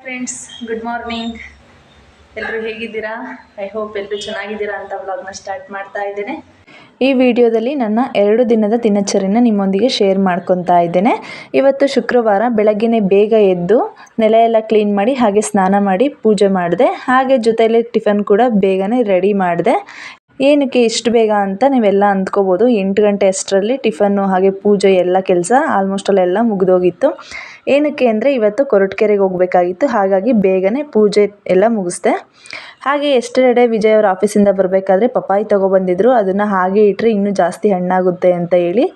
Friends, good morning. ಎಲ್ಲರೂ ಹೇಗಿದ್ದೀರಾ? I hope ಎಲ್ಲರೂ ಚೆನ್ನಾಗಿದ್ದೀರಾ ಅಂತ ವ್ಲಾಗ್ನ ಸ್ಟಾರ್ಟ್ ಮಾಡ್ತಾ ಇದ್ದೇನೆ. ಈ ವಿಡಿಯೋದಲ್ಲಿ ನನ್ನ 2 ದಿನದ ದಿನಚರಿನ ನಿಮ್ಮೊಂದಿಗೆ ಶೇರ್ ಮಾಡ್ಕೊತಾ ಇದ್ದೇನೆ. ಇವತ್ತು ಶುಕ್ರವಾರ, ಬೆಳಗ್ಗೆನೇ ಬೇಗ ಎದ್ದು ನೆಲ ಎಲ್ಲ ಕ್ಲೀನ್ ಮಾಡಿ ಹಾಗೆ ಸ್ನಾನ ಮಾಡಿ ಪೂಜೆ ಮಾಡಿದೆ. ಹಾಗೆ ಜೊತೆಯಲ್ಲಿ ಟಿಫನ್ ಕೂಡ ಬೇಗನೆ ರೆಡಿ ಮಾಡಿದೆ. ಏನಕ್ಕೆ ಇಷ್ಟು ಬೇಗ ಅಂತ ನೀವೆಲ್ಲ ಅಂದ್ಕೋಬೋದು. 8 ಗಂಟೆ ಅಷ್ಟರಲ್ಲಿ ಟಿಫನ್ನು ಹಾಗೆ ಪೂಜೆ ಎಲ್ಲ ಕೆಲಸ ಆಲ್ಮೋಸ್ಟ್ ಅಲ್ಲೆಲ್ಲ ಮುಗಿದೋಗಿತ್ತು. ಏನಕ್ಕೆ ಅಂದರೆ ಇವತ್ತು ಕೊರಟಗೆರೆಗೆ ಹೋಗಬೇಕಾಗಿತ್ತು. ಹಾಗಾಗಿ ಬೇಗನೆ ಪೂಜೆ ಎಲ್ಲ ಮುಗಿಸ್ದೆ. ಹಾಗೆ ಎಸ್ಟರ್ಡೇ ವಿಜಯ್ ಅವ್ರ ಆಫೀಸಿಂದ ಬರಬೇಕಾದ್ರೆ ಪಪ್ಪಾಯಿ ತೊಗೊಬಂದಿದ್ರು. ಅದನ್ನು ಹಾಗೆ ಇಟ್ಟರೆ ಇನ್ನೂ ಜಾಸ್ತಿ ಹಣ್ಣಾಗುತ್ತೆ ಅಂತ ಹೇಳಿ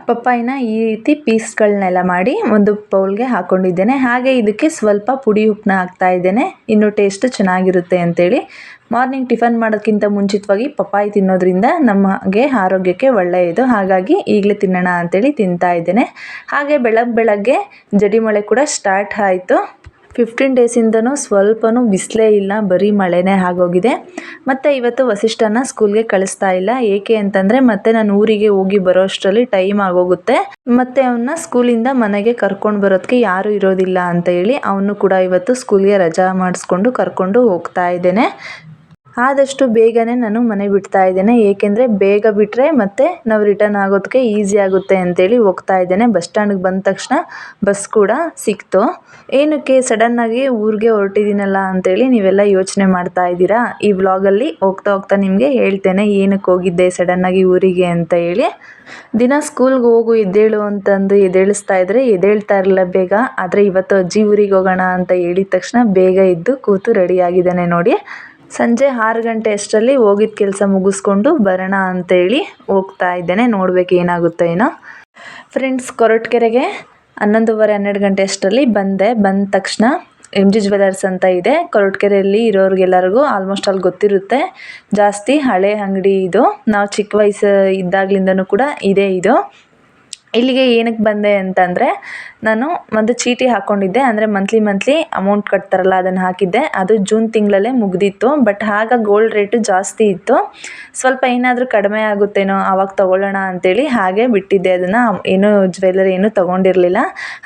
ಪಪ್ಪಾಯಿನ ಈ ರೀತಿ ಪೀಸ್ಗಳನ್ನೆಲ್ಲ ಮಾಡಿ ಒಂದು ಬೌಲ್ಗೆ ಹಾಕ್ಕೊಂಡಿದ್ದೇನೆ. ಹಾಗೆ ಇದಕ್ಕೆ ಸ್ವಲ್ಪ ಪುಡಿ ಉಪ್ಪನ್ನ ಹಾಕ್ತಾ ಇದ್ದೇನೆ, ಇನ್ನೂ ಟೇಸ್ಟ್ ಚೆನ್ನಾಗಿರುತ್ತೆ ಅಂತೇಳಿ. ಮಾರ್ನಿಂಗ್ ಟಿಫನ್ ಮಾಡೋದಕ್ಕಿಂತ ಮುಂಚಿತವಾಗಿ ಪಪ್ಪಾಯಿ ತಿನ್ನೋದ್ರಿಂದ ನಮಗೆ ಆರೋಗ್ಯಕ್ಕೆ ಒಳ್ಳೆಯದು. ಹಾಗಾಗಿ ಈಗಲೇ ತಿನ್ನೋಣ ಅಂತೇಳಿ ತಿಂತಾ ಇದ್ದೇನೆ. ಹಾಗೆ ಬೆಳಗ್ಗೆ ಜಡಿ ಮಳೆ ಕೂಡ ಸ್ಟಾರ್ಟ್ ಆಯಿತು. 15 ಡೇಸಿಂದನೂ ಸ್ವಲ್ಪನೂ ಬಿಸಿಲೇ ಇಲ್ಲ, ಬರೀ ಮಳೆನೇ ಆಗೋಗಿದೆ. ಮತ್ತು ಇವತ್ತು ವಸಿಷ್ಠನ ಸ್ಕೂಲ್ಗೆ ಕಳಿಸ್ತಾ ಇಲ್ಲ. ಏಕೆ ಅಂತಂದರೆ ಮತ್ತೆ ನಾನು ಊರಿಗೆ ಹೋಗಿ ಬರೋ ಅಷ್ಟರಲ್ಲಿ ಟೈಮ್ ಆಗೋಗುತ್ತೆ. ಮತ್ತು ಅವನ್ನ ಸ್ಕೂಲಿಂದ ಮನೆಗೆ ಕರ್ಕೊಂಡು ಬರೋದಕ್ಕೆ ಯಾರೂ ಇರೋದಿಲ್ಲ ಅಂತ ಹೇಳಿ ಅವನು ಕೂಡ ಇವತ್ತು ಸ್ಕೂಲ್ಗೆ ರಜಾ ಮಾಡಿಸ್ಕೊಂಡು ಕರ್ಕೊಂಡು ಹೋಗ್ತಾ ಇದ್ದೇನೆ. ಆದಷ್ಟು ಬೇಗನೆ ನಾನು ಮನೆ ಬಿಡ್ತಾ ಇದ್ದೇನೆ. ಏಕೆಂದರೆ ಬೇಗ ಬಿಟ್ಟರೆ ಮತ್ತೆ ನಾವು ರಿಟರ್ನ್ ಆಗೋದಕ್ಕೆ ಈಸಿ ಆಗುತ್ತೆ ಅಂತೇಳಿ ಹೋಗ್ತಾ ಇದ್ದೇನೆ. ಬಸ್ ಸ್ಟ್ಯಾಂಡ್ಗೆ ಬಂದ ತಕ್ಷಣ ಬಸ್ ಕೂಡ ಸಿಕ್ತು. ಏನಕ್ಕೆ ಸಡನ್ನಾಗಿ ಊರಿಗೆ ಹೊರಟಿದ್ದೀನಲ್ಲ ಅಂತೇಳಿ ನೀವೆಲ್ಲ ಯೋಚನೆ ಮಾಡ್ತಾ ಇದ್ದೀರಾ. ಈ ವ್ಲಾಗಲ್ಲಿ ಹೋಗ್ತಾ ಹೋಗ್ತಾ ನಿಮಗೆ ಹೇಳ್ತೇನೆ ಏನಕ್ಕೆ ಹೋಗಿದ್ದೆ ಸಡನ್ನಾಗಿ ಊರಿಗೆ ಅಂತ ಹೇಳಿ. ದಿನ ಸ್ಕೂಲ್ಗೆ ಹೋಗು ಎದ್ದೇಳು ಅಂತಂದು ಎದ್ದೇಳಿಸ್ತಾ ಇದ್ದರೆ ಎದ್ದೇಳ್ತಾ ಇರಲಿಲ್ಲ ಬೇಗ. ಆದರೆ ಇವತ್ತು ಅಜ್ಜಿ ಊರಿಗೆ ಹೋಗೋಣ ಅಂತ ಹೇಳಿದ ತಕ್ಷಣ ಬೇಗ ಎದ್ದು ಕೂತು ರೆಡಿಯಾಗಿದ್ದಾನೆ ನೋಡಿ. ಸಂಜೆ 6 ಗಂಟೆ ಅಷ್ಟರಲ್ಲಿ ಹೋಗಿದ್ದ ಕೆಲಸ ಮುಗಿಸ್ಕೊಂಡು ಬರೋಣ ಅಂತೇಳಿ ಹೋಗ್ತಾ ಇದ್ದೇನೆ. ನೋಡ್ಬೇಕು ಏನಾಗುತ್ತೆ ಏನೋ. ಫ್ರೆಂಡ್ಸ್, ಕೊರಟಗೆರೆಗೆ 11:30-12 ಗಂಟೆ ಅಷ್ಟರಲ್ಲಿ ಬಂದೆ. ಬಂದ ತಕ್ಷಣ MG ಜ್ಯುವೆಲರ್ಸ್ ಅಂತ ಇದೆ ಕೊರಟಗೆರೆಯಲ್ಲಿ ಇರೋರಿಗೆಲ್ಲರಿಗೂ ಆಲ್ಮೋಸ್ಟ್ ಅಲ್ಲಿ ಗೊತ್ತಿರುತ್ತೆ. ಜಾಸ್ತಿ ಹಳೆ ಅಂಗಡಿ ಇದು. ನಾವು ಚಿಕ್ಕ ವಯಸ್ಸು ಇದ್ದಾಗಲಿಂದನೂ ಕೂಡ ಇದೆ ಇದು. ಇಲ್ಲಿಗೆ ಏನಕ್ಕೆ ಬಂದೆ ಅಂತಂದರೆ ನಾನು ಒಂದು ಚೀಟಿ ಹಾಕ್ಕೊಂಡಿದ್ದೆ. ಅಂದರೆ ಮಂತ್ಲಿ ಅಮೌಂಟ್ ಕಟ್ತಾರಲ್ಲ ಅದನ್ನು ಹಾಕಿದ್ದೆ. ಅದು ಜೂನ್ ತಿಂಗಳಲ್ಲೇ ಮುಗ್ದಿತ್ತು. ಬಟ್ ಆಗ ಗೋಲ್ಡ್ ರೇಟು ಜಾಸ್ತಿ ಇತ್ತು. ಸ್ವಲ್ಪ ಏನಾದರೂ ಕಡಿಮೆ ಆಗುತ್ತೇನೋ ಆವಾಗ ತೊಗೊಳ್ಳೋಣ ಅಂತೇಳಿ ಹಾಗೆ ಬಿಟ್ಟಿದ್ದೆ. ಅದನ್ನು ಏನೂ ಜ್ಯುವೆಲ್ಲರಿ ಏನೂ ತೊಗೊಂಡಿರಲಿಲ್ಲ.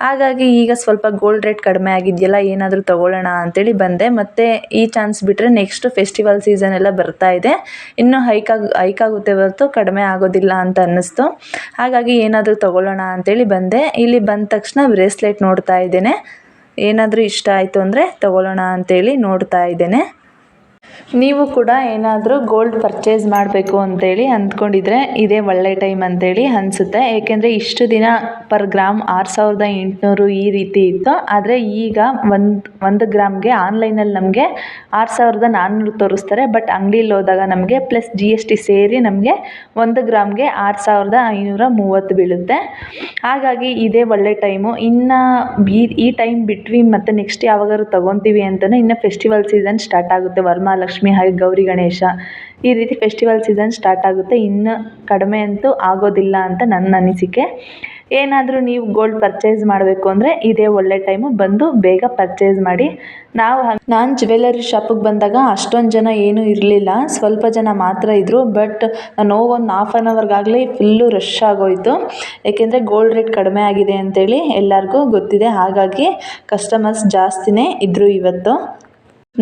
ಹಾಗಾಗಿ ಈಗ ಸ್ವಲ್ಪ ಗೋಲ್ಡ್ ರೇಟ್ ಕಡಿಮೆ ಆಗಿದೆಯಲ್ಲ, ಏನಾದರೂ ತೊಗೊಳ್ಳೋಣ ಅಂತೇಳಿ ಬಂದೆ. ಮತ್ತು ಈ ಚಾನ್ಸ್ ಬಿಟ್ಟರೆ ನೆಕ್ಸ್ಟ್ ಫೆಸ್ಟಿವಲ್ ಸೀಸನ್ ಎಲ್ಲ ಬರ್ತಾ ಇದೆ, ಇನ್ನೂ ಹೈಕಾಗುತ್ತೆ ಹೊರತು ಕಡಿಮೆ ಆಗೋದಿಲ್ಲ ಅಂತ ಅನ್ನಿಸ್ತು. ಹಾಗಾಗಿ ಏನಾದರೂ ತೊಗೊಳ್ಳೋಣ ಅಂತೇಳಿ ಬಂದೆ. ಇಲ್ಲಿ ಬಂದ ತಕ್ಷಣ ಬ್ರೇಸ್ಲೆಟ್ ನೋಡ್ತಾ ಇದ್ದೇನೆ. ಏನಾದರೂ ಇಷ್ಟ ಆಯಿತು ಅಂದರೆ ತೊಗೊಳ್ಳೋಣ ಅಂತೇಳಿ ನೋಡ್ತಾ ಇದ್ದೇನೆ. ನೀವು ಕೂಡ ಏನಾದರೂ ಗೋಲ್ಡ್ ಪರ್ಚೇಸ್ ಮಾಡಬೇಕು ಅಂತೇಳಿ ಅಂದ್ಕೊಂಡಿದ್ರೆ ಇದೇ ಒಳ್ಳೆ ಟೈಮ್ ಅಂತೇಳಿ ಅನಿಸುತ್ತೆ. ಏಕೆಂದರೆ ಇಷ್ಟು ದಿನ ಪರ್ ಗ್ರಾಮ್ 6800 ಈ ರೀತಿ ಇತ್ತು. ಆದರೆ ಈಗ ಒಂದು ಗ್ರಾಮ್ಗೆ ಆನ್ಲೈನಲ್ಲಿ ನಮಗೆ 6400 ತೋರಿಸ್ತಾರೆ. ಬಟ್ ಅಂಗಡಿಯಲ್ಲಿ ಹೋದಾಗ ನಮಗೆ ಪ್ಲಸ್ GST ಸೇರಿ ನಮಗೆ 1 ಗ್ರಾಮ್ಗೆ 6530 ಬೀಳುತ್ತೆ. ಹಾಗಾಗಿ ಇದೇ ಒಳ್ಳೆ ಟೈಮು. ಇನ್ನು ಈ ಟೈಮ್ ಬಿಟ್ವಿ ಮತ್ತು ನೆಕ್ಸ್ಟ್ ಯಾವಾಗಾದ್ರು ತೊಗೊತೀವಿ ಅಂತಲೇ ಇನ್ನು ಫೆಸ್ಟಿವಲ್ ಸೀಸನ್ ಸ್ಟಾರ್ಟ್ ಆಗುತ್ತೆ. ವರಮಹಾಲಕ್ಷ್ಮಿ ಹಾಗೆ ಗೌರಿ ಗಣೇಶ ಈ ರೀತಿ ಫೆಸ್ಟಿವಲ್ ಸೀಸನ್ ಸ್ಟಾರ್ಟ್ ಆಗುತ್ತೆ. ಇನ್ನು ಕಡಿಮೆ ಅಂತೂ ಆಗೋದಿಲ್ಲ ಅಂತ ನನ್ನ ಅನಿಸಿಕೆ. ಏನಾದರೂ ನೀವು ಗೋಲ್ಡ್ ಪರ್ಚೇಸ್ ಮಾಡಬೇಕು ಅಂದರೆ ಇದೇ ಒಳ್ಳೆ ಟೈಮು, ಬಂದು ಬೇಗ ಪರ್ಚೇಸ್ ಮಾಡಿ. ನಾನು ಜ್ಯುವೆಲರಿ ಶಾಪಿಗೆ ಬಂದಾಗ ಅಷ್ಟೊಂದು ಜನ ಏನೂ ಇರಲಿಲ್ಲ, ಸ್ವಲ್ಪ ಜನ ಮಾತ್ರ ಇದ್ದರು. ಬಟ್ ನಾನು ಹೋಗಿ ಒಂದು ಹಾಫ್ ಆನ್ ಅವರ್ಗಾಗಲೇ ಫುಲ್ಲು ರಶ್ ಆಗೋಯಿತು. ಏಕೆಂದರೆ ಗೋಲ್ಡ್ ರೇಟ್ ಕಡಿಮೆ ಆಗಿದೆ ಅಂತೇಳಿ ಎಲ್ಲರಿಗೂ ಗೊತ್ತಿದೆ. ಹಾಗಾಗಿ ಕಸ್ಟಮರ್ಸ್ ಜಾಸ್ತಿನೇ ಇದ್ದರು ಇವತ್ತು.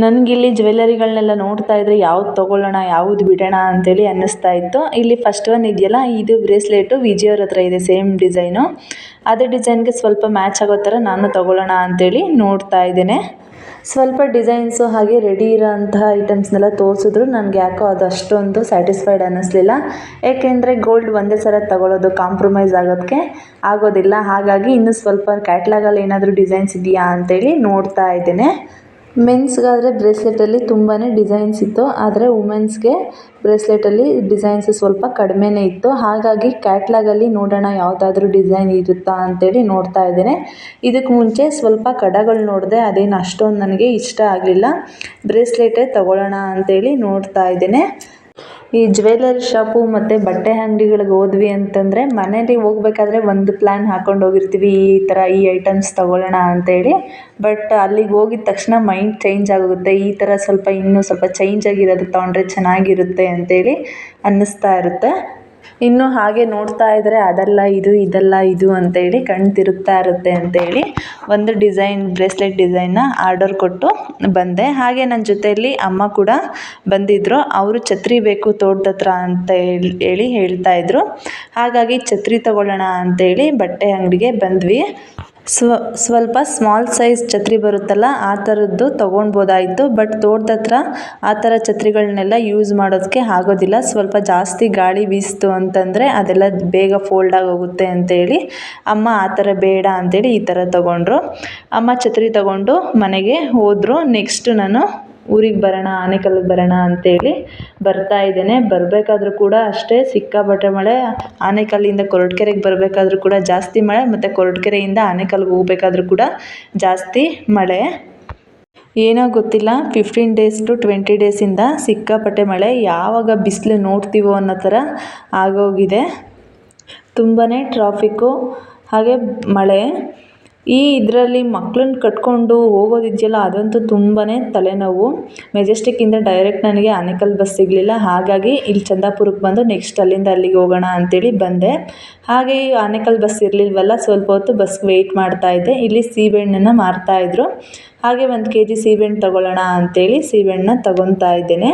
ನನಗಿಲ್ಲಿ ಜ್ಯುವೆಲರಿಗಳನ್ನೆಲ್ಲ ನೋಡ್ತಾ ಇದ್ದರೆ ಯಾವ್ದು ತೊಗೊಳ್ಳೋಣ ಯಾವುದು ಬಿಡೋಣ ಅಂತೇಳಿ ಅನ್ನಿಸ್ತಾ ಇತ್ತು. ಇಲ್ಲಿ ಫಸ್ಟ್ ಒನ್ ಇದೆಯಲ್ಲ, ಇದು ಬ್ರೇಸ್ಲೆಟು ವಿಜಯ್ ಅವ್ರ ಹತ್ರ ಇದೆ, ಸೇಮ್ ಡಿಸೈನು. ಅದೇ ಡಿಸೈನ್ಗೆ ಸ್ವಲ್ಪ ಮ್ಯಾಚ್ ಆಗೋ ಥರ ನಾನು ತೊಗೊಳ್ಳೋಣ ಅಂತೇಳಿ ನೋಡ್ತಾ ಇದ್ದೇನೆ. ಸ್ವಲ್ಪ ಡಿಸೈನ್ಸು ಹಾಗೆ ರೆಡಿ ಇರೋ ಅಂತಹ ಐಟಮ್ಸ್ನೆಲ್ಲ ತೋರಿಸಿದ್ರು. ನನಗೆ ಯಾಕೋ ಅದು ಅಷ್ಟೊಂದು ಸ್ಯಾಟಿಸ್ಫೈಡ್ ಅನ್ನಿಸ್ಲಿಲ್ಲ. ಏಕೆಂದರೆ ಗೋಲ್ಡ್ ಒಂದೇ ಸಲ ತೊಗೊಳ್ಳೋದು ಕಾಂಪ್ರಮೈಸ್ ಆಗೋದಕ್ಕೆ ಆಗೋದಿಲ್ಲ. ಹಾಗಾಗಿ ಇನ್ನೂ ಸ್ವಲ್ಪ ಕ್ಯಾಟ್ಲಾಗಲ್ಲಿ ಏನಾದರೂ ಡಿಸೈನ್ಸ್ ಇದೆಯಾ ಅಂತೇಳಿ ನೋಡ್ತಾ ಇದ್ದೇನೆ. ಮೆನ್ಸ್ಗಾದರೆ ಬ್ರೇಸ್ಲೆಟಲ್ಲಿ ತುಂಬಾ ಡಿಸೈನ್ಸ್ ಇತ್ತು. ಆದರೆ ವುಮೆನ್ಸ್ಗೆ ಬ್ರೇಸ್ಲೆಟಲ್ಲಿ ಡಿಸೈನ್ಸ್ ಸ್ವಲ್ಪ ಕಡಿಮೆನೇ ಇತ್ತು. ಹಾಗಾಗಿ ಕ್ಯಾಟ್ಲಾಗಲ್ಲಿ ನೋಡೋಣ ಯಾವುದಾದ್ರೂ ಡಿಸೈನ್ ಇರುತ್ತಾ ಅಂತೇಳಿ ನೋಡ್ತಾ ಇದ್ದೇನೆ. ಇದಕ್ಕೆ ಮುಂಚೆ ಸ್ವಲ್ಪ ಕಡಗಳು ನೋಡಿದೆ, ಅದೇನು ಅಷ್ಟೊಂದು ನನಗೆ ಇಷ್ಟ ಆಗಲಿಲ್ಲ. ಬ್ರೇಸ್ಲೆಟೇ ತೊಗೊಳ್ಳೋಣ ಅಂತೇಳಿ ನೋಡ್ತಾ ಇದ್ದೇನೆ. ಈ ಜ್ಯುವೆಲರಿ ಶಾಪು ಮತ್ತು ಬಟ್ಟೆ ಅಂಗಡಿಗಳಿಗೆ ಹೋದ್ವಿ ಅಂತಂದರೆ ಮನೇಲಿ ಹೋಗ್ಬೇಕಾದ್ರೆ ಒಂದು ಪ್ಲ್ಯಾನ್ ಹಾಕ್ಕೊಂಡು ಹೋಗಿರ್ತೀವಿ, ಈ ಥರ ಈ ಐಟಮ್ಸ್ ತೊಗೊಳ್ಳೋಣ ಅಂತೇಳಿ. ಬಟ್ ಅಲ್ಲಿಗೆ ಹೋಗಿದ ತಕ್ಷಣ ಮೈಂಡ್ ಚೇಂಜ್ ಆಗೋಗುತ್ತೆ. ಈ ಥರ ಸ್ವಲ್ಪ ಇನ್ನೂ ಸ್ವಲ್ಪ ಚೇಂಜ್ ಆಗಿರೋದು ತೊಗೊಂಡ್ರೆ ಚೆನ್ನಾಗಿರುತ್ತೆ ಅಂತೇಳಿ ಅನ್ನಿಸ್ತಾ ಇರುತ್ತೆ. ಇನ್ನು ಹಾಗೆ ನೋಡ್ತಾ ಇದ್ದರೆ ಅದಲ್ಲ ಇದು ಇದಲ್ಲ ಇದು ಅಂತೇಳಿ ಕಣ್ಣು ತಿರುಗ್ತಾ ಇರುತ್ತೆ ಅಂತೇಳಿ ಒಂದು ಬ್ರೇಸ್ಲೆಟ್ ಡಿಸೈನ್ನ ಆರ್ಡರ್ ಕೊಟ್ಟು ಬಂದೆ. ಹಾಗೆ ನನ್ನ ಜೊತೆಯಲ್ಲಿ ಅಮ್ಮ ಕೂಡ ಬಂದಿದ್ದರು. ಅವರು ಛತ್ರಿ ಬೇಕು ತೋಟದ ಹತ್ರ ಅಂತ ಹೇಳಿ ಹೇಳ್ತಾ ಇದ್ರು. ಹಾಗಾಗಿ ಛತ್ರಿ ತಗೊಳ್ಳೋಣ ಅಂತೇಳಿ ಬಟ್ಟೆ ಅಂಗಡಿಗೆ ಬಂದ್ವಿ. ಸ್ವಲ್ಪ ಸ್ಮಾಲ್ ಸೈಜ್ ಛತ್ರಿ ಬರುತ್ತಲ್ಲ ಆ ಥರದ್ದು ತೊಗೊಳ್ಬೋದಾಯಿತು. ಬಟ್ ತೋಟದ ಹತ್ರ ಆ ಥರ ಛತ್ರಿಗಳನ್ನೆಲ್ಲ ಯೂಸ್ ಮಾಡೋದಕ್ಕೆ ಆಗೋದಿಲ್ಲ. ಸ್ವಲ್ಪ ಜಾಸ್ತಿ ಗಾಳಿ ಬೀಸ್ತು ಅಂತಂದರೆ ಅದೆಲ್ಲ ಬೇಗ ಫೋಲ್ಡ್ ಆಗೋಗುತ್ತೆ ಅಂತೇಳಿ ಅಮ್ಮ ಆ ಥರ ಬೇಡ ಅಂತೇಳಿ ಈ ಥರ ತೊಗೊಂಡ್ರು. ಅಮ್ಮ ಛತ್ರಿ ತೊಗೊಂಡು ಮನೆಗೆ ಹೋದರು. ನೆಕ್ಸ್ಟ್ ನಾನು ಊರಿಗೆ ಬರೋಣ, ಆನೆಕಲ್ಲಿಗೆ ಬರೋಣ ಅಂತೇಳಿ ಬರ್ತಾ ಇದ್ದೇನೆ. ಬರಬೇಕಾದ್ರೂ ಕೂಡ ಅಷ್ಟೇ ಸಿಕ್ಕಾಪಟ್ಟೆ ಮಳೆ. ಆನೆಕಲ್ಲಿಂದ ಕೊರಟಗೆರೆಗೆ ಬರಬೇಕಾದ್ರೂ ಕೂಡ ಜಾಸ್ತಿ ಮಳೆ, ಮತ್ತು ಕೊರಟಗೆರೆಯಿಂದ ಆನೆಕಲ್ಲಿಗೆ ಹೋಗಬೇಕಾದ್ರೂ ಕೂಡ ಜಾಸ್ತಿ ಮಳೆ. ಏನೋ ಗೊತ್ತಿಲ್ಲ, 15 days to 20 days ಸಿಕ್ಕಾಪಟ್ಟೆ ಮಳೆ. ಯಾವಾಗ ಬಿಸಿಲು ನೋಡ್ತೀವೋ ಅನ್ನೋ ಥರ ಆಗೋಗಿದೆ. ತುಂಬಾ ಟ್ರಾಫಿಕ್ಕು, ಹಾಗೆ ಮಳೆ. ಇದರಲ್ಲಿ ಮಕ್ಕಳನ್ನ ಕಟ್ಕೊಂಡು ಹೋಗೋದಿದೆಯಲ್ಲ ಅದಂತೂ ತುಂಬಾ ತಲೆನೋವು. ಮೆಜೆಸ್ಟಿಕ್ಕಿಂದ ಡೈರೆಕ್ಟ್ ನನಗೆ ಆನೇಕಲ್ ಬಸ್ ಸಿಗಲಿಲ್ಲ. ಹಾಗಾಗಿ ಇಲ್ಲಿ ಚಂದಾಪುರಕ್ಕೆ ಬಂದು ನೆಕ್ಸ್ಟ್ ಅಲ್ಲಿಂದ ಅಲ್ಲಿಗೆ ಹೋಗೋಣ ಅಂತೇಳಿ ಬಂದೆ. ಹಾಗೆ ಆನೇಕಲ್ ಬಸ್ ಇರಲಿಲ್ವಲ್ಲ, ಸ್ವಲ್ಪ ಹೊತ್ತು ಬಸ್ಗೆ ವೆಯ್ಟ್ ಮಾಡ್ತಾಯಿದ್ದೆ. ಇಲ್ಲಿ ಸೀಬೆಹಣ್ಣನ್ನು ಮಾರ್ತಾಯಿದ್ರು. ಹಾಗೆ 1 kg ಸೀಬೆಹಣ್ಣು ತೊಗೊಳ್ಳೋಣ ಅಂತೇಳಿ ಸೀಬೆಹಣ್ಣನ್ನ ತೊಗೊತಾ ಇದ್ದೇನೆ.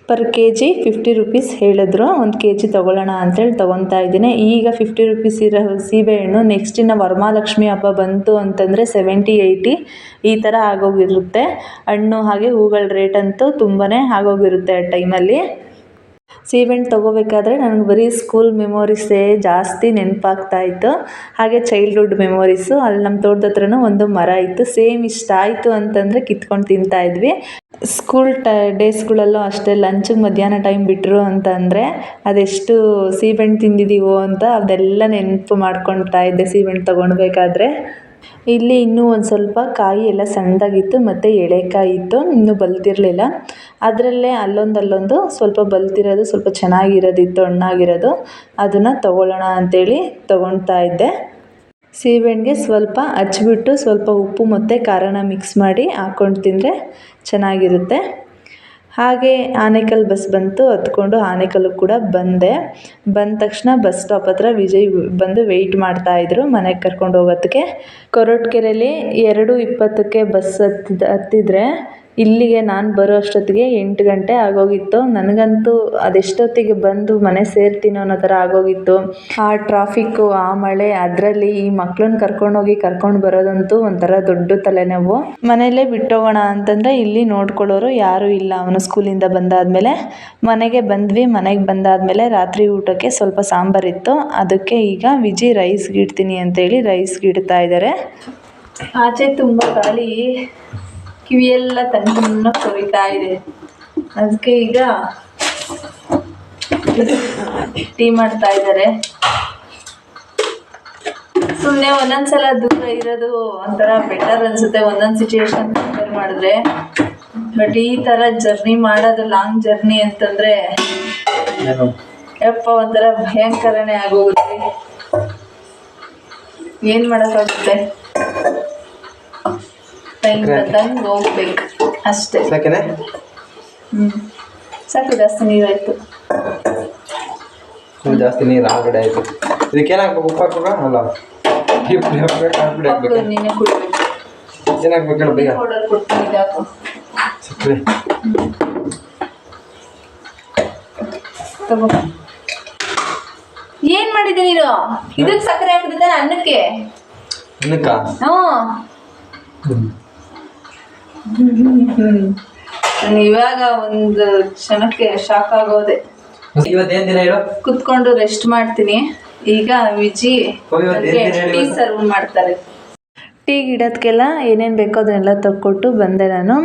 per kg 50 rupees ಹೇಳಿದ್ರು. 1 kg ತೊಗೊಳ್ಳೋಣ ಅಂತೇಳಿ ತೊಗೊತಾ ಇದ್ದೀನಿ. ಈಗ 50 rupees ಇರೋ ಸೀಬೆಹಣ್ಣು ನೆಕ್ಸ್ಟ್ ಇನ್ನು ವರಮಹಾಲಕ್ಷ್ಮಿ ಹಬ್ಬ ಬಂತು ಅಂತಂದರೆ 70-80 ಈ ಥರ ಆಗೋಗಿರುತ್ತೆ. ಹಣ್ಣು ಹಾಗೆ ಹೂಗಳ ರೇಟ್ ಅಂತೂ ತುಂಬಾ ಆಗೋಗಿರುತ್ತೆ ಆ ಟೈಮಲ್ಲಿ. ಸೀಬೆಹಣ್ಣು ತೊಗೋಬೇಕಾದ್ರೆ ನನಗೆ ಬರೀ ಸ್ಕೂಲ್ ಮೆಮೊರೀಸೇ ಜಾಸ್ತಿ ನೆನಪಾಗ್ತಾಯಿತ್ತು. ಹಾಗೆ ಚೈಲ್ಡ್ಹುಡ್ ಮೆಮೊರೀಸು. ಅಲ್ಲಿ ನಮ್ಮ ತೋಟದ ಹತ್ರನೂ ಒಂದು ಮರ ಇತ್ತು. ಸೇಮ್ ಇಷ್ಟ ಆಯಿತು ಅಂತಂದರೆ ಕಿತ್ಕೊಂಡು ತಿಂತಾಯಿದ್ವಿ. ಸ್ಕೂಲ್ ಡೇಸ್ಗಳಲ್ಲೂ ಅಷ್ಟೇ, ಲಂಚಿಗೆ ಮಧ್ಯಾಹ್ನ ಟೈಮ್ ಬಿಟ್ಟರು ಅಂತಂದರೆ ಅದೆಷ್ಟು ಸೀಬೆಹಣ್ಣು ತಿಂದಿದ್ದೀವೋ ಅಂತ ಅದೆಲ್ಲ ನೆನಪು ಮಾಡ್ಕೊಳ್ತಾ ಇದ್ದೆ ಸೀಬೆಹಣ್ಣು ತೊಗೊಳ್ಬೇಕಾದ್ರೆ. ಇಲ್ಲಿ ಇನ್ನೂ ಒಂದು ಸ್ವಲ್ಪ ಕಾಯಿ ಎಲ್ಲ ಸಣ್ಣದಾಗಿತ್ತು ಮತ್ತು ಎಳೆಕಾಯಿ ಇತ್ತು, ಇನ್ನೂ ಬಲ್ತಿರಲಿಲ್ಲ. ಅದರಲ್ಲೇ ಅಲ್ಲೊಂದು ಸ್ವಲ್ಪ ಬಲ್ತಿರೋದು, ಸ್ವಲ್ಪ ಚೆನ್ನಾಗಿರೋದಿತ್ತು, ಹಣ್ಣಾಗಿರೋದು. ಅದನ್ನು ತೊಗೊಳ್ಳೋಣ ಅಂಥೇಳಿ ತೊಗೊಳ್ತಾ ಇದ್ದೆ. ಸೀಬೆಹಣ್ಣಿಗೆ ಸ್ವಲ್ಪ ಹಚ್ಬಿಟ್ಟು ಸ್ವಲ್ಪ ಉಪ್ಪು ಮತ್ತು ಖಾರನ ಮಿಕ್ಸ್ ಮಾಡಿ ಹಾಕ್ಕೊಂಡು ತಿಂದರೆ ಚೆನ್ನಾಗಿರುತ್ತೆ. ಹಾಗೆ ಆನೇಕಲ್ ಬಸ್ ಬಂತು, ಹತ್ಕೊಂಡು ಆನೇಕಲ್ಗೆ ಕೂಡ ಬಂದೆ. ಬಂದ ತಕ್ಷಣ ಬಸ್ ಸ್ಟಾಪ್ ಹತ್ರ ವಿಜಯ್ ಬಂದು ವೆಯ್ಟ್ ಮಾಡ್ತಾಯಿದ್ರು ಮನೆಗೆ ಕರ್ಕೊಂಡು ಹೋಗೋದಕ್ಕೆ. ಕೊರಟಗೆರೆಯಲ್ಲಿ 2:20ಕ್ಕೆ ಬಸ್ ಹತ್ತಿದ್ರೆ ಇಲ್ಲಿಗೆ ನಾನು ಬರೋ ಅಷ್ಟೊತ್ತಿಗೆ 8 ಗಂಟೆ ಆಗೋಗಿತ್ತು. ನನಗಂತೂ ಅದೆಷ್ಟೊತ್ತಿಗೆ ಬಂದು ಮನೆ ಸೇರ್ತೀನೋ ಅನ್ನೋ ಥರ ಆಗೋಗಿತ್ತು. ಆ ಟ್ರಾಫಿಕ್ಕು, ಆ ಮಳೆ, ಅದರಲ್ಲಿ ಈ ಮಕ್ಕಳನ್ನ ಕರ್ಕೊಂಡು ಬರೋದಂತೂ ಒಂಥರ ದೊಡ್ಡ ತಲೆನೋವು. ಮನೆಯಲ್ಲೇ ಬಿಟ್ಟೋಗೋಣ ಅಂತಂದರೆ ಇಲ್ಲಿ ನೋಡ್ಕೊಳ್ಳೋರು ಯಾರೂ ಇಲ್ಲ. ಅವನು ಸ್ಕೂಲಿಂದ ಬಂದಾದಮೇಲೆ ಮನೆಗೆ ಬಂದ್ವಿ. ಮನೆಗೆ ಬಂದಾದಮೇಲೆ ರಾತ್ರಿ ಊಟಕ್ಕೆ ಸ್ವಲ್ಪ ಸಾಂಬಾರಿತ್ತು. ಅದಕ್ಕೆ ಈಗ ವಿಜಿ ರೈಸ್ಗೆ ಇಡ್ತೀನಿ ಅಂತೇಳಿ ರೈಸ್ಗೆ ಇಡ್ತಾ ಇದ್ದಾರೆ. ಆಚೆ ತುಂಬ ಗಾಳಿ, ಕಿವಿಯೆಲ್ಲ ತಣ್ಣಗೆ ಕೊರಿತಾ ಇದೆ. ಅದಕ್ಕೆ ಈಗ ಟೀ ಮಾಡ್ತಾ ಇದ್ದಾರೆ. ಸುಮ್ಮನೆ ಒಂದೊಂದ್ಸಲ ದೂರ ಇರೋದು ಒಂಥರ ಬೆಟರ್ ಅನಿಸುತ್ತೆ ಒಂದೊಂದು ಸಿಚುವೇಶನ್ ಕಂಪೇರ್ ಮಾಡಿದ್ರೆ. ಬಟ್ ಈ ಥರ ಜರ್ನಿ ಮಾಡೋದು, ಲಾಂಗ್ ಜರ್ನಿ ಅಂತಂದರೆ ಯಪ್ಪ ಒಂಥರ ಭಯಂಕರನೇ ಆಗೋಗುತ್ತೆ. ಏನು ಮಾಡೋಕ್ಕಾಗುತ್ತೆ, ಟೈಮ್ ಬಂದಂಗೆ ಹೋಗ್ಬೇಕು ಅಷ್ಟೇ. ಸಾಕು, ಜಾಸ್ತಿ ನೀರಾಯಿತು. ಜಾಸ್ತಿ ನೀರು ಆಲ್ರೆಡಿ ಆಯಿತು. ಇದಕ್ಕೇನಾಗಬೇಕು? ಉಪ್ಪು ಹಾಕೋಣ ಅಲ್ಲ, ನೀನೇ ಕುಡಿಬೇಕು. ಏನಾಗಬೇಕು ಹೇಳಿ ಬೇಗ. ಪೌಡರ್ ಕೊಡ್ತೀನಿ, ಇದಾಕು ಸಕ್ಕರೆ ತಗೋ. ಏನು ಮಾಡಿದೆ ನೀನು? ಇದಕ್ಕೆ ಸಕ್ಕರೆ ಹಾಕಿದ್ರೆ ಅನ್ನಕ್ಕೆ? ಅನ್ನಕ್ಕ? ನಾನು ಇವಾಗ ಒಂದು ಕ್ಷಣಕ್ಕೆ ಶಾಕ್ ಆಗೋದೆ. ಇವತ್ತೇನು ದಿನ ಹೇಳು? ಕುತ್ಕೊಂಡು ರೆಸ್ಟ್ ಮಾಡ್ತೀನಿ. ಈಗ ವಿಜಿ ಟೀ ಸರ್ವ್ ಮಾಡ್ತಾರೆ. ಟೀಗೆ ಇಡೋದಕ್ಕೆಲ್ಲ ಏನೇನು ಬೇಕೋ ಅದನ್ನೆಲ್ಲ ತಗೊಟ್ಟು ಬಂದೆ ನಾನು.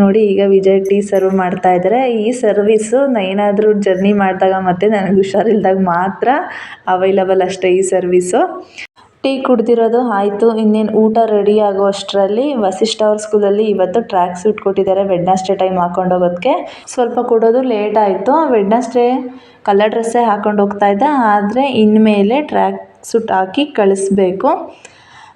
ನೋಡಿ, ಈಗ ವಿಜಯ್ ಟೀ ಸರ್ವ್ ಮಾಡ್ತಾ ಇದ್ದಾರೆ. ಈ ಸರ್ವಿಸು ಏನಾದರೂ ಜರ್ನಿ ಮಾಡಿದಾಗ ಮತ್ತು ನನಗೆ ಹುಷಾರಿಲ್ದಾಗ ಮಾತ್ರ ಅವೈಲಬಲ್ ಅಷ್ಟೇ ಈ ಸರ್ವಿಸು. ಟೀ ಕುಡ್ದಿರೋದು ಆಯಿತು. ಇನ್ನೇನು ಊಟ ರೆಡಿ ಆಗೋ ಅಷ್ಟರಲ್ಲಿ ವಸಿಷ್ಠ ಅವ್ರ ಸ್ಕೂಲಲ್ಲಿ ಇವತ್ತು ಟ್ರ್ಯಾಕ್ ಸೂಟ್ ಕೊಟ್ಟಿದ್ದಾರೆ ವೆಡ್ನಸ್ಡೇ ಟೈಮ್ ಹಾಕೊಂಡು ಹೋಗೋದಕ್ಕೆ. ಸ್ವಲ್ಪ ಕೊಡೋದು ಲೇಟ್ ಆಯಿತು. ವೆಡ್ನಸ್ಡೇ ಕಲರ್ ಡ್ರೆಸ್ಸೇ ಹಾಕ್ಕೊಂಡು ಹೋಗ್ತಾಯಿದ್ದೆ, ಆದರೆ ಇನ್ಮೇಲೆ ಟ್ರ್ಯಾಕ್ ಸೂಟ್ ಹಾಕಿ ಕಳಿಸ್ಬೇಕು.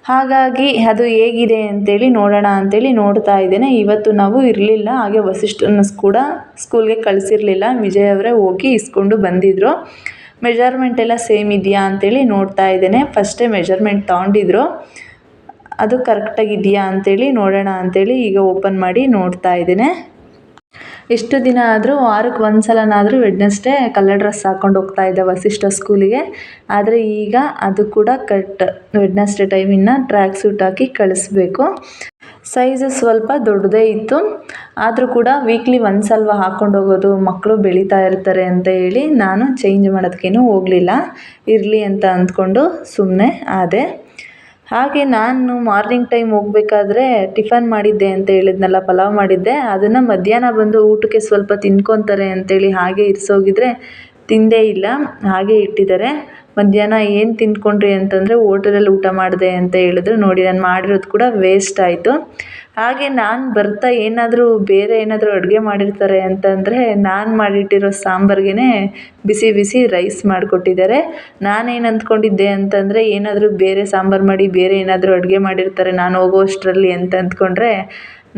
ಹಾಗಾಗಿ ಅದು ಹೇಗಿದೆ ಅಂತೇಳಿ ನೋಡೋಣ ಅಂತೇಳಿ ನೋಡ್ತಾ ಇದ್ದೇನೆ. ಇವತ್ತು ನಾವು ಇರಲಿಲ್ಲ, ಹಾಗೆ ವಸಿಷ್ಠನ ಕೂಡ ಸ್ಕೂಲ್ಗೆ ಕಳಿಸಿರಲಿಲ್ಲ. ವಿಜಯ್ ಅವರೇ ಹೋಗಿ ಇಸ್ಕೊಂಡು ಬಂದಿದ್ದರು. ಮೆಜರ್ಮೆಂಟ್ ಎಲ್ಲ ಸೇಮ್ ಇದೆಯಾ ಅಂತೇಳಿ ನೋಡ್ತಾ ಇದ್ದೇನೆ. ಫಸ್ಟೇ ಮೆಜರ್ಮೆಂಟ್ ತೊಗೊಂಡಿದ್ರು, ಅದು ಕರೆಕ್ಟಾಗಿದೆಯಾ ಅಂತೇಳಿ ನೋಡೋಣ ಅಂತೇಳಿ ಈಗ ಓಪನ್ ಮಾಡಿ ನೋಡ್ತಾ ಇದ್ದೇನೆ. ಎಷ್ಟು ದಿನ ಆದರೂ ವಾರಕ್ಕೆ ಒಂದು ಸಲನಾದರೂ ವೆಡ್ನೆಸ್ಡೇ ಕಲರ್ ಡ್ರೆಸ್ ಹಾಕ್ಕೊಂಡು ಹೋಗ್ತಾ ಇದ್ದೆ ವಸಿಷ್ಠ ಸ್ಕೂಲಿಗೆ. ಆದರೆ ಈಗ ಅದು ಕೂಡ ವೆಡ್ನೆಸ್ಡೇ ಟೈಮಿನ ಟ್ರ್ಯಾಕ್ ಸೂಟ್ ಹಾಕಿ ಕಳಿಸ್ಬೇಕು. ಸೈಜು ಸ್ವಲ್ಪ ದೊಡ್ಡದೇ ಇತ್ತು, ಆದರೂ ಕೂಡ ವೀಕ್ಲಿ ಒಂದು ಸಲ ಹಾಕ್ಕೊಂಡು ಹೋಗೋದು, ಮಕ್ಕಳು ಬೆಳೀತಾ ಇರ್ತಾರೆ ಅಂತ ಹೇಳಿ ನಾನು ಚೇಂಜ್ ಮಾಡೋದಕ್ಕೇನು ಹೋಗಲಿಲ್ಲ, ಇರಲಿ ಅಂತ ಅಂದ್ಕೊಂಡು ಸುಮ್ಮನೆ ಆದೆ. ಹಾಗೆ ನಾನು ಮಾರ್ನಿಂಗ್ ಟೈಮ್ ಹೋಗಬೇಕಾದ್ರೆ ಟಿಫನ್ ಮಾಡಿದ್ದೆ ಅಂತ ಹೇಳಿದ್ನಲ್ಲ, ಪಲಾವ್ ಮಾಡಿದ್ದೆ, ಅದನ್ನು ಮಧ್ಯಾಹ್ನ ಬಂದು ಊಟಕ್ಕೆ ಸ್ವಲ್ಪ ತಿನ್ಕೊತಾರೆ ಅಂತೇಳಿ ಹಾಗೆ ಇರಿಸೋಗಿದ್ರೆ ತಿಂದೇ ಇಲ್ಲ, ಹಾಗೆ ಇಟ್ಟಿದ್ದಾರೆ. ಮಧ್ಯಾಹ್ನ ಏನು ತಿಂದ್ಕೊಂಡ್ರಿ ಅಂತಂದರೆ ಹೋಟೆಲಲ್ಲಿ ಊಟ ಮಾಡಿದೆ ಅಂತ ಹೇಳಿದ್ರು. ನೋಡಿ, ನಾನು ಮಾಡಿರೋದು ಕೂಡ ವೇಸ್ಟ್ ಆಯಿತು. ಹಾಗೆ ನಾನು ಬರ್ತಾ ಬೇರೆ ಏನಾದರೂ ಅಡುಗೆ ಮಾಡಿರ್ತಾರೆ ಅಂತಂದರೆ ನಾನು ಮಾಡಿಟ್ಟಿರೋ ಸಾಂಬಾರ್ಗೆ ಬಿಸಿ ಬಿಸಿ ರೈಸ್ ಮಾಡಿಕೊಟ್ಟಿದ್ದಾರೆ. ನಾನೇನು ಅಂದ್ಕೊಂಡಿದ್ದೆ ಅಂತಂದರೆ ಏನಾದರೂ ಬೇರೆ ಸಾಂಬಾರು ಮಾಡಿ ಬೇರೆ ಏನಾದರೂ ಅಡುಗೆ ಮಾಡಿರ್ತಾರೆ ನಾನು ಹೋಗೋ ಅಷ್ಟರಲ್ಲಿ ಅಂತ ಅಂದ್ಕೊಂಡ್ರೆ,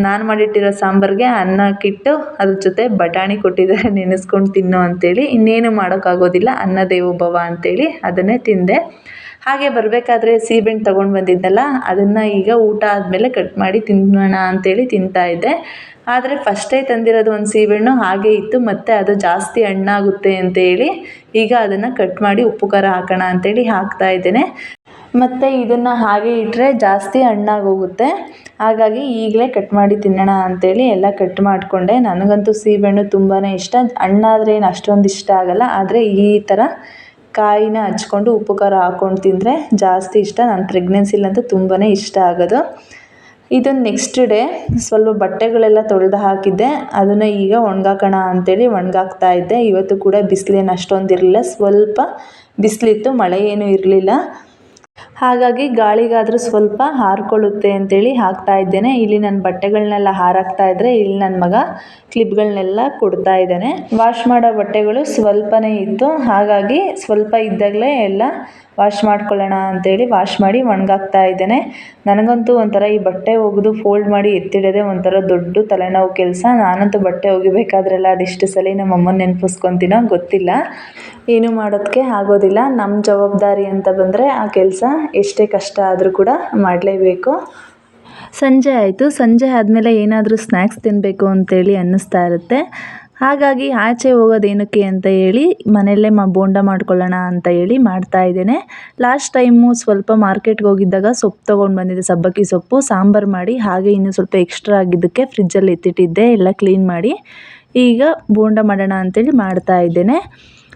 ನಾನು ಮಾಡಿಟ್ಟಿರೋ ಸಾಂಬಾರಿಗೆ ಅನ್ನಕ್ಕಿಟ್ಟು ಅದ್ರ ಜೊತೆ ಬಟಾಣಿ ಕೊಟ್ಟಿದ್ದಾರೆ ನೆನೆಸ್ಕೊಂಡು ತಿನ್ನೋ ಅಂತೇಳಿ. ಇನ್ನೇನು ಮಾಡೋಕ್ಕಾಗೋದಿಲ್ಲ, ಅನ್ನ ದೇವೋ ಭವ ಅಂತೇಳಿ ಅದನ್ನೇ ತಿಂದೆ. ಹಾಗೆ ಬರಬೇಕಾದ್ರೆ ಸೀಬೆಹಣ್ಣು ತೊಗೊಂಡು ಬಂದಿದ್ದಲ್ಲ, ಅದನ್ನು ಈಗ ಊಟ ಆದಮೇಲೆ ಕಟ್ ಮಾಡಿ ತಿನ್ನೋಣ ಅಂತೇಳಿ ತಿಂತಾಯಿದ್ದೆ. ಆದರೆ ಫಸ್ಟೇ ತಂದಿರೋದು ಒಂದು ಸೀಬೆಹಣ್ಣು ಹಾಗೆ ಇತ್ತು, ಮತ್ತು ಅದು ಜಾಸ್ತಿ ಹಣ್ಣಾಗುತ್ತೆ ಅಂತೇಳಿ ಈಗ ಅದನ್ನು ಕಟ್ ಮಾಡಿ ಉಪ್ಪು ಖಾರ ಹಾಕೋಣ ಅಂತೇಳಿ ಹಾಕ್ತಾ ಇದ್ದೇನೆ. ಮತ್ತು ಇದನ್ನು ಹಾಗೆ ಇಟ್ಟರೆ ಜಾಸ್ತಿ ಹಣ್ಣಾಗೋಗುತ್ತೆ, ಹಾಗಾಗಿ ಈಗಲೇ ಕಟ್ ಮಾಡಿ ತಿನ್ನೋಣ ಅಂತೇಳಿ ಎಲ್ಲ ಕಟ್ ಮಾಡಿಕೊಂಡೆ. ನನಗಂತೂ ಸೀಬೆಹಣ್ಣು ತುಂಬಾ ಇಷ್ಟ. ಹಣ್ಣಾದರೆ ಏನು ಅಷ್ಟೊಂದು ಇಷ್ಟ ಆಗೋಲ್ಲ, ಆದರೆ ಈ ಥರ ಕಾಯಿನ ಹಚ್ಕೊಂಡು ಉಪ್ಪು ಖಾರ ಹಾಕ್ಕೊಂಡು ತಿಂದರೆ ಜಾಸ್ತಿ ಇಷ್ಟ. ನಾನು ಪ್ರೆಗ್ನೆನ್ಸಿಲಂತೂ ತುಂಬಾ ಇಷ್ಟ ಆಗೋದು. ಇದು ನೆಕ್ಸ್ಟ್ ಡೇ ಸ್ವಲ್ಪ ಬಟ್ಟೆಗಳೆಲ್ಲ ತೊಳೆದು ಹಾಕಿದ್ದೆ, ಅದನ್ನು ಈಗ ಒಣಗಾಕೋಣ ಅಂತೇಳಿ ಒಣಗಾಕ್ತಾ ಇದ್ದೆ. ಇವತ್ತು ಕೂಡ ಬಿಸಿಲೇನು ಅಷ್ಟೊಂದು ಇರಲಿಲ್ಲ, ಸ್ವಲ್ಪ ಬಿಸಿಲಿತ್ತು, ಮಳೆ ಏನೂ ಇರಲಿಲ್ಲ. ಹಾಗಾಗಿ ಗಾಳಿಗಾದರೂ ಸ್ವಲ್ಪ ಹಾರಿಕೊಳ್ಳುತ್ತೆ ಅಂತೇಳಿ ಹಾಕ್ತಾ ಇದ್ದೇನೆ. ಇಲ್ಲಿ ನನ್ನ ಬಟ್ಟೆಗಳನ್ನೆಲ್ಲ ಹಾರಾಕ್ತಾ ಇದ್ದರೆ ಇಲ್ಲಿ ನನ್ನ ಮಗ ಕ್ಲಿಪ್ಗಳನ್ನೆಲ್ಲ ಕೊಡ್ತಾ ಇದ್ದಾನೆ. ವಾಶ್ ಮಾಡೋ ಬಟ್ಟೆಗಳು ಸ್ವಲ್ಪನೇ ಇತ್ತು, ಹಾಗಾಗಿ ಸ್ವಲ್ಪ ಇದ್ದಾಗಲೇ ಎಲ್ಲ ವಾಶ್ ಮಾಡ್ಕೊಳ್ಳೋಣ ಅಂತೇಳಿ ವಾಶ್ ಮಾಡಿ ಒಣಗಾಕ್ತಾ ಇದ್ದೇನೆ. ನನಗಂತೂ ಒಂಥರ ಈ ಬಟ್ಟೆ ಒಗೆದು ಫೋಲ್ಡ್ ಮಾಡಿ ಎತ್ತಿಡೋದೇ ಒಂಥರ ದೊಡ್ಡ ತಲೆನೋವು ಕೆಲಸ. ನಾನಂತೂ ಬಟ್ಟೆ ಒಗಿಬೇಕಾದ್ರೆಲ್ಲ ಅದೆಷ್ಟು ಸಲ ನಮ್ಮ ಅಮ್ಮನ ನೆನಪಿಸ್ಕೊತೀನೋ ಗೊತ್ತಿಲ್ಲ, ಏನೂ ಮಾಡೋದಕ್ಕೆ ಆಗೋದಿಲ್ಲ. ನಮ್ಮ ಜವಾಬ್ದಾರಿ ಅಂತ ಬಂದರೆ ಆ ಕೆಲಸ ಎಷ್ಟೇ ಕಷ್ಟ ಆದರೂ ಕೂಡ ಮಾಡಲೇಬೇಕು. ಸಂಜೆ ಆಯಿತು, ಸಂಜೆ ಆದಮೇಲೆ ಏನಾದರೂ ಸ್ನ್ಯಾಕ್ಸ್ ತಿನ್ನಬೇಕು ಅಂತೇಳಿ ಅನ್ನಿಸ್ತಾ ಇರುತ್ತೆ. ಹಾಗಾಗಿ ಆಚೆ ಹೋಗೋದೇನಕ್ಕೆ ಅಂತ ಹೇಳಿ ಮನೆಯಲ್ಲೇ ಬೋಂಡ ಮಾಡ್ಕೊಳ್ಳೋಣ ಅಂತ ಹೇಳಿ ಮಾಡ್ತಾ ಇದ್ದೇನೆ. ಲಾಸ್ಟ್ ಟೈಮು ಸ್ವಲ್ಪ ಮಾರ್ಕೆಟ್ಗೆ ಹೋಗಿದ್ದಾಗ ಸೊಪ್ಪು ತೊಗೊಂಡು ಬಂದಿದ್ದೆ, ಸಬ್ಬಕ್ಕಿ ಸೊಪ್ಪು ಸಾಂಬಾರು ಮಾಡಿ, ಹಾಗೆ ಇನ್ನೂ ಸ್ವಲ್ಪ ಎಕ್ಸ್ಟ್ರಾ ಆಗಿದ್ದಕ್ಕೆ ಫ್ರಿಜ್ಜಲ್ಲಿ ಎತ್ತಿಟ್ಟಿದ್ದೆ ಎಲ್ಲ ಕ್ಲೀನ್ ಮಾಡಿ. ಈಗ ಬೋಂಡ ಮಾಡೋಣ ಅಂತೇಳಿ ಮಾಡ್ತಾ ಇದ್ದೇನೆ.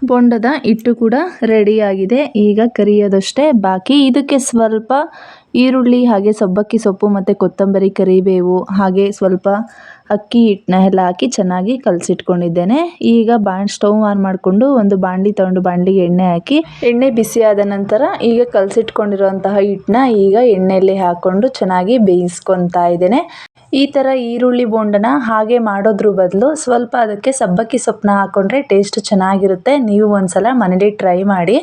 ಬೋಂಡದ ಹಿಟ್ಟು ಕೂಡ ರೆಡಿಯಾಗಿದೆ, ಈಗ ಕರಿಯೋದಷ್ಟೇ ಬಾಕಿ. ಇದಕ್ಕೆ ಸ್ವಲ್ಪ ಈರುಳ್ಳಿ ಹಾಗೆ ಸಬ್ಬಕ್ಕಿ ಸೊಪ್ಪು ಮತ್ತು ಕೊತ್ತಂಬರಿ, ಕರಿಬೇವು ಹಾಗೆ ಸ್ವಲ್ಪ ಅಕ್ಕಿ ಹಿಟ್ಟನ್ನ ಎಲ್ಲ ಹಾಕಿ ಚೆನ್ನಾಗಿ ಕಲಸಿಟ್ಕೊಂಡಿದ್ದೇನೆ. ಈಗ ಸ್ಟವ್ ಆನ್ ಮಾಡಿಕೊಂಡು ಒಂದು ಬಾಣಲಿ ತೊಗೊಂಡು ಬಾಣಲಿಗೆ ಎಣ್ಣೆ ಹಾಕಿ, ಎಣ್ಣೆ ಬಿಸಿಯಾದ ನಂತರ ಈಗ ಕಲಸಿಟ್ಕೊಂಡಿರೋಂತಹ ಹಿಟ್ಟನ್ನ ಈಗ ಎಣ್ಣೆಯಲ್ಲಿ ಹಾಕ್ಕೊಂಡು ಚೆನ್ನಾಗಿ ಬೇಯಿಸ್ಕೊತಾ ಇದ್ದೇನೆ. ಈ ಥರ ಈರುಳ್ಳಿ ಬೋಂಡನ ಹಾಗೆ ಮಾಡೋದ್ರ ಬದಲು ಸ್ವಲ್ಪ ಅದಕ್ಕೆ ಸಬ್ಬಕ್ಕಿ ಸೊಪ್ಪನ್ನ ಹಾಕ್ಕೊಂಡ್ರೆ ಟೇಸ್ಟ್ ಚೆನ್ನಾಗಿರುತ್ತೆ. ನೀವು ಒಂದ್ಸಲ ಮನೇಲಿ ಟ್ರೈ ಮಾಡಿ.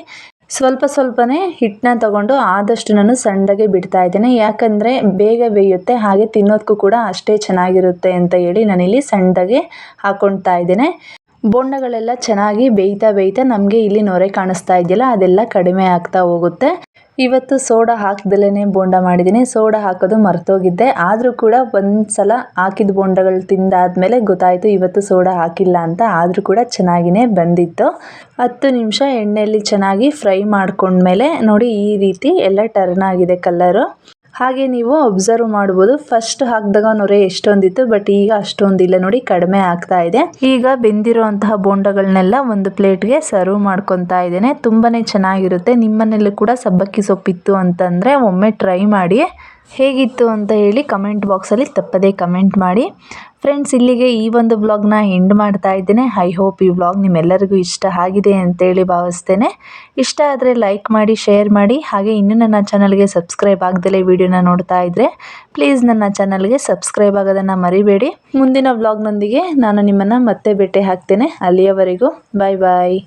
ಸ್ವಲ್ಪನೇ ಹಿಟ್ಟನ್ನ ತಗೊಂಡು ಆದಷ್ಟು ನಾನು ಸಣ್ಣಗೆ ಬಿಡ್ತಾ ಇದ್ದೇನೆ, ಯಾಕಂದರೆ ಬೇಗ ಬೇಯುತ್ತೆ, ಹಾಗೆ ತಿನ್ನೋದಕ್ಕೂ ಕೂಡ ಅಷ್ಟೇ ಚೆನ್ನಾಗಿರುತ್ತೆ ಅಂತ ಹೇಳಿ ನಾನಿಲ್ಲಿ ಸಣ್ಣಗೆ ಹಾಕ್ಕೊಳ್ತಾ ಇದ್ದೇನೆ. ಬೋಂಡಗಳೆಲ್ಲ ಚೆನ್ನಾಗಿ ಬೇಯ್ತಾ ನಮಗೆ ಇಲ್ಲಿ ನೊರೆ ಕಾಣಿಸ್ತಾ ಇದೆಯಲ್ಲ, ಅದೆಲ್ಲ ಕಡಿಮೆ ಆಗ್ತಾ ಹೋಗುತ್ತೆ. ಇವತ್ತು ಸೋಡಾ ಹಾಕ್ದಲೇ ಬೋಂಡ ಮಾಡಿದ್ದೀನಿ, ಸೋಡಾ ಹಾಕೋದು ಮರ್ತೋಗಿದ್ದೆ. ಆದರೂ ಕೂಡ ಒಂದು ಸಲ ಹಾಕಿದ ಬೋಂಡಗಳು ತಿಂದಾದ್ಮೇಲೆ ಗೊತ್ತಾಯಿತು ಇವತ್ತು ಸೋಡಾ ಹಾಕಿಲ್ಲ ಅಂತ. ಆದರೂ ಕೂಡ ಚೆನ್ನಾಗಿಯೇ ಬಂದಿತ್ತು. 10 ನಿಮಿಷ ಎಣ್ಣೆಯಲ್ಲಿ ಚೆನ್ನಾಗಿ ಫ್ರೈ ಮಾಡ್ಕೊಂಡ್ಮೇಲೆ ನೋಡಿ ಈ ರೀತಿ ಎಲ್ಲ ಟರ್ನ್ ಆಗಿದೆ ಕಲರು. ಹಾಗೆ ನೀವು ಅಬ್ಸರ್ವ್ ಮಾಡ್ಬೋದು, ಫಸ್ಟ್ ಹಾಕಿದಾಗ ನೊರೆ ಎಷ್ಟೊಂದಿತ್ತು, ಬಟ್ ಈಗ ಅಷ್ಟೊಂದಿಲ್ಲ ನೋಡಿ, ಕಡಿಮೆ ಆಗ್ತಾ ಇದೆ. ಈಗ ಬೆಂದಿರುವಂತಹ ಬೋಂಡಗಳನ್ನೆಲ್ಲ ಒಂದು ಪ್ಲೇಟ್ಗೆ ಸರ್ವ್ ಮಾಡ್ಕೊತಾ ಇದ್ದೇನೆ. ತುಂಬಾ ಚೆನ್ನಾಗಿರುತ್ತೆ. ನಿಮ್ಮನೇಲೂ ಕೂಡ ಸಬ್ಬಕ್ಕಿ ಸೊಪ್ಪಿತ್ತು ಅಂತಂದರೆ ಒಮ್ಮೆ ಟ್ರೈ ಮಾಡಿ. ಹೇಗಿತ್ತು ಅಂತ ಹೇಳಿ ಕಮೆಂಟ್ ಬಾಕ್ಸಲ್ಲಿ ತಪ್ಪದೇ ಕಮೆಂಟ್ ಮಾಡಿ. ಫ್ರೆಂಡ್ಸ್, ಇಲ್ಲಿಗೆ ಈ ಒಂದು ವ್ಲಾಗ್ನ ಎಂಡ್ ಮಾಡ್ತಾ ಇದ್ದೇನೆ. ಐ ಹೋಪ್ ಈ ವ್ಲಾಗ್ ನಿಮ್ಮೆಲ್ಲರಿಗೂ ಇಷ್ಟ ಆಗಿದೆ ಅಂತೇಳಿ ಭಾವಿಸ್ತೇನೆ. ಇಷ್ಟ ಆದರೆ ಲೈಕ್ ಮಾಡಿ, ಶೇರ್ ಮಾಡಿ. ಹಾಗೆ ಇನ್ನೂ ನನ್ನ ಚಾನಲ್ಗೆ ಸಬ್ಸ್ಕ್ರೈಬ್ ಆಗದಲೇ ವಿಡಿಯೋನ ನೋಡ್ತಾ ಇದ್ದರೆ ಪ್ಲೀಸ್ ನನ್ನ ಚಾನಲ್ಗೆ ಸಬ್ಸ್ಕ್ರೈಬ್ ಆಗೋದನ್ನು ಮರಿಬೇಡಿ. ಮುಂದಿನ ವ್ಲಾಗ್ನೊಂದಿಗೆ ನಾನು ನಿಮ್ಮನ್ನು ಮತ್ತೆ ಭೇಟಿ ಆಗ್ತೇನೆ. ಅಲ್ಲಿಯವರೆಗೂ ಬಾಯ್ ಬಾಯ್.